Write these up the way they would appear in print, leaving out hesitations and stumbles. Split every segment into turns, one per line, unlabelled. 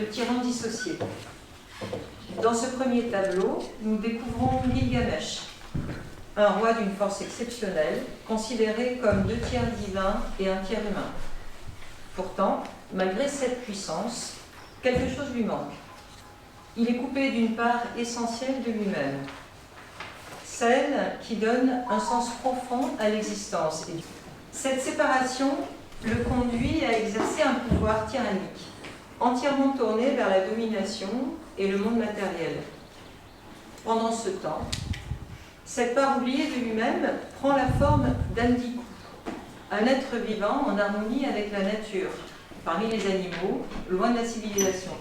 de tyran dissocié. Dans ce premier tableau, nous découvrons Gilgamesh, un roi d'une force exceptionnelle, considéré comme 2 tiers divin et 1 tiers humain. Pourtant, malgré cette puissance, quelque chose lui manque. Il est coupé d'une part essentielle de lui-même, celle qui donne un sens profond à l'existence. Cette séparation le conduit à exercer un pouvoir tyrannique, entièrement tourné vers la domination et le monde matériel. Pendant ce temps, cette part oubliée de lui-même prend la forme d'Andiku, un être vivant en harmonie avec la nature, parmi les animaux, loin de la civilisation.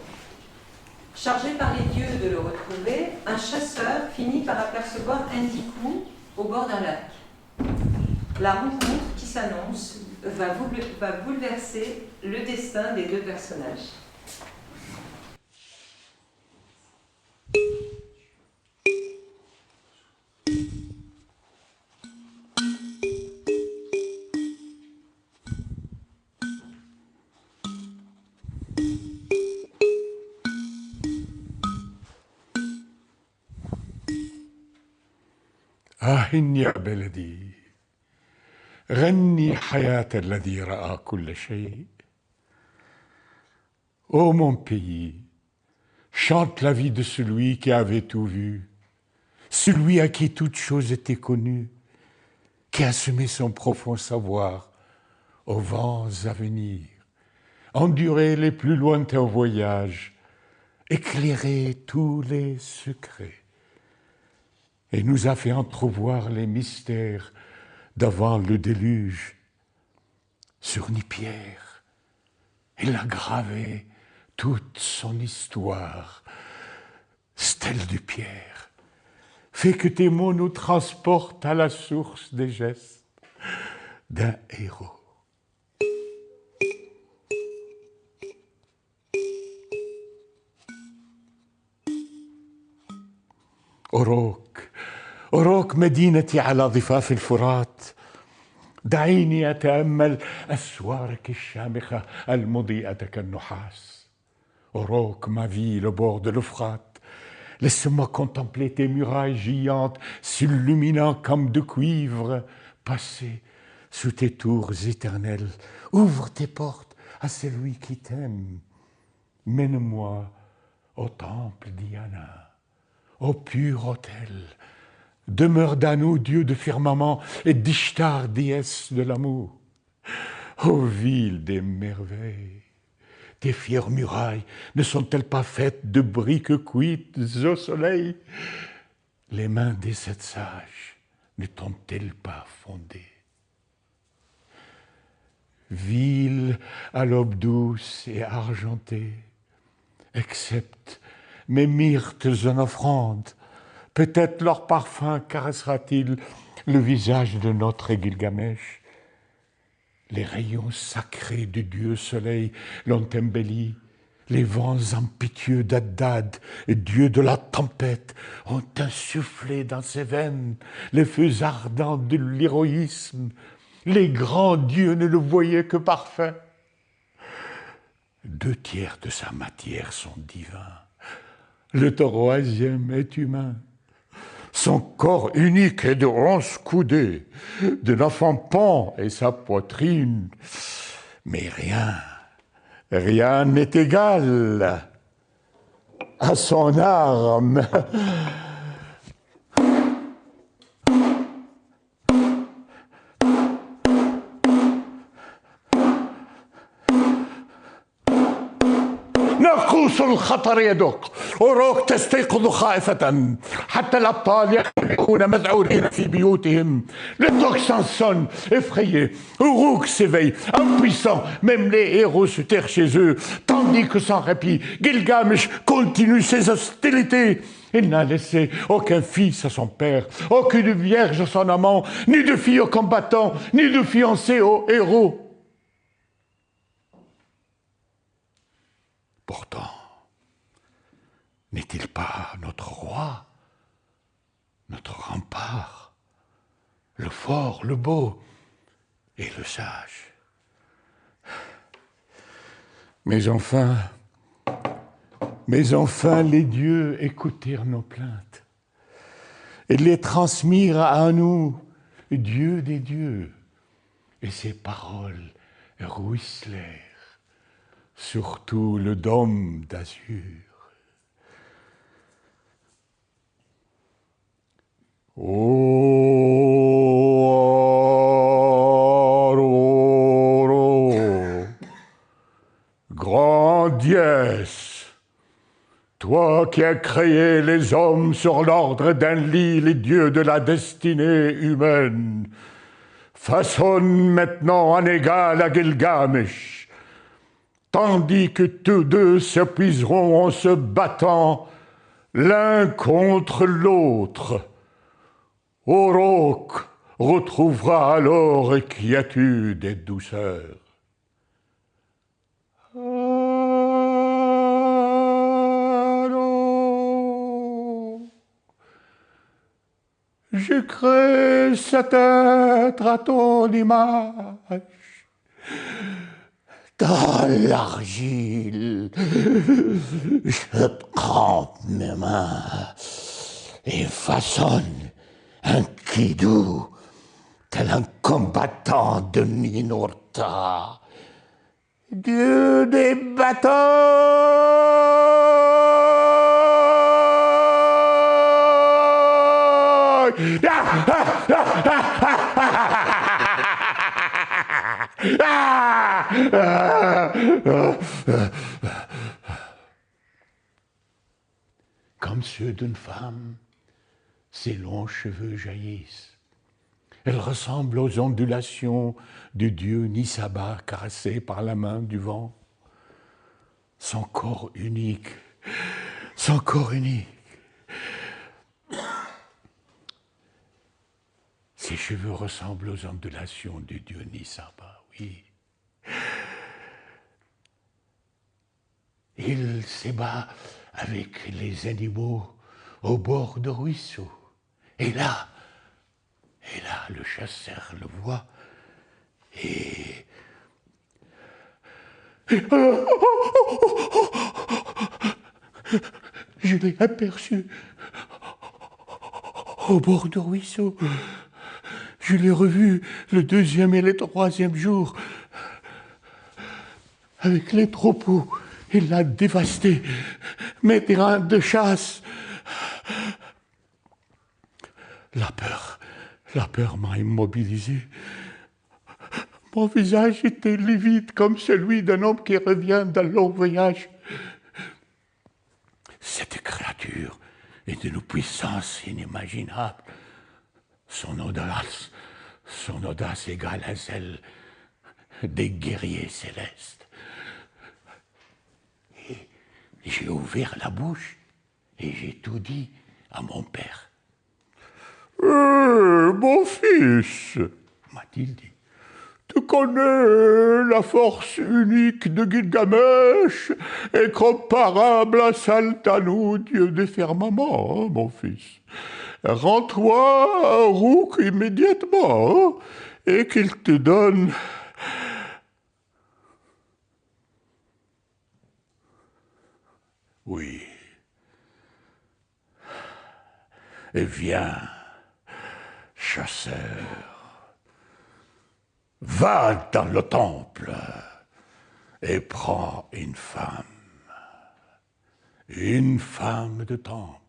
Chargé par les dieux de le retrouver, un chasseur finit par apercevoir Andiku au bord d'un lac. La rencontre qui s'annonce va bouleverser le destin des 2 personnages.
يا بلدي غني حياة الذي رأى كل شيء. Ô mon pays, chante la vie de celui qui avait tout vu, celui à qui toute chose était connue, qui a semé son profond savoir aux vents à venir, enduré les plus lointains voyages, éclairé tous les secrets, et nous a fait entrevoir les mystères d'avant le déluge. Sur Nipierre, il a gravé toute son histoire. Stèle de pierre, fais que tes mots nous transportent à la source des gestes d'un héros. أروك مدينتي على ضفاف الفرات، دعيني أتأمل أسوارك الشامخة المضيئة كالنحاس. أروك ma ville au bord de l'Euphrate, laisse-moi contempler tes murailles géantes s'illuminant comme de cuivre, passer sous tes tours éternelles. Ouvre tes portes à celui qui t'aime. Mène-moi au temple d'Iana, au pur autel, demeure d'Anu, dieu de firmament, et d'Ishtar, déesse de l'amour. Ô ville des merveilles, tes fières murailles ne sont-elles pas faites de briques cuites au soleil? Les mains des 7 sages ne t'ont-elles pas fondé? Ville à l'aube douce et argentée, accepte mes myrtes en offrande, peut-être leur parfum caressera-t-il le visage de notre Gilgamesh. Les rayons sacrés du dieu soleil l'ont embelli, les vents impétueux d'Haddad, dieu de la tempête, ont insufflé dans ses veines les feux ardents de l'héroïsme. Les grands dieux ne le voyaient que parfait. 2 tiers de sa matière sont divins. Le 3e est humain. Son corps unique est de 11 coudées, de 9 pans et sa poitrine. Mais rien n'est égal à son arme. ناقوس الخطر يدق. أروك تستيقظ خائفة حتى الأبطال يكونون مذعورين في بيوتهم. Le tocsin sonne, effrayé. Uruk s'éveille, impuissant. Même les héros se terrent chez eux, tandis que sans répit, Gilgamesh continue ses hostilités. Il n'a laissé aucun fils à son père, aucune vierge à son amant, ni de fille au combattant, ni de fiancé au héros. Pourtant, n'est-il pas notre roi, notre rempart, le fort, le beau et le sage? Mais enfin, Mais enfin les dieux écoutèrent nos plaintes et les transmirent à nous, Dieu des dieux, et ces paroles ruisselèrent sur tout le dôme d'azur. Grand dièse, toi qui as créé les hommes sur l'ordre d'un lit, les dieux de la destinée humaine, façonne maintenant un égal à Gilgamesh, tandis que tous deux s'épuiseront en se battant l'un contre l'autre. Uruk retrouvera alors quiétude et douceur. J'ai créé cet être à ton image. Dans l'argile, je trempe mes mains et façonne un kidou tel un combattant de Ninurta, dieu des batailles. Comme ceux d'une femme, ses longs cheveux jaillissent. Elle ressemble aux ondulations du dieu Nisaba caressé par la main du vent. Son corps unique, son corps unique. Ses cheveux ressemblent aux ondulations du dieu Nisaba, oui. Il s'ébat avec les animaux au bord de ruisseaux. Et là, le chasseur le voit et... Je l'ai aperçu au bord de ruisseau. Je l'ai revu le deuxième et le troisième jour avec les troupeaux. Il l'a dévasté, mes terrains de chasse. La peur m'a immobilisé. Mon visage était livide comme celui d'un homme qui revient d'un long voyage. Cette créature est d'une puissance inimaginable. Son audace égale à celle des guerriers célestes. Et j'ai ouvert la bouche et j'ai tout dit à mon père. Mon fils, m'a-t-il dit, tu connais la force unique de Gilgamesh et comparable à Saltanou, dieu des firmaments, mon fils. Rends-toi à Uruk immédiatement et qu'il te donne... Oui. Et viens, chasseur, va dans le temple et prends une femme de temple.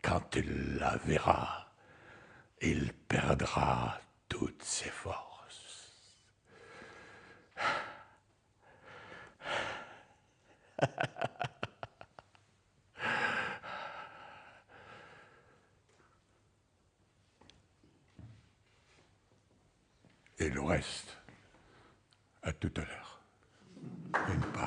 Quand il la verra, il perdra toutes ses forces. Et le reste, à tout à l'heure. Une part.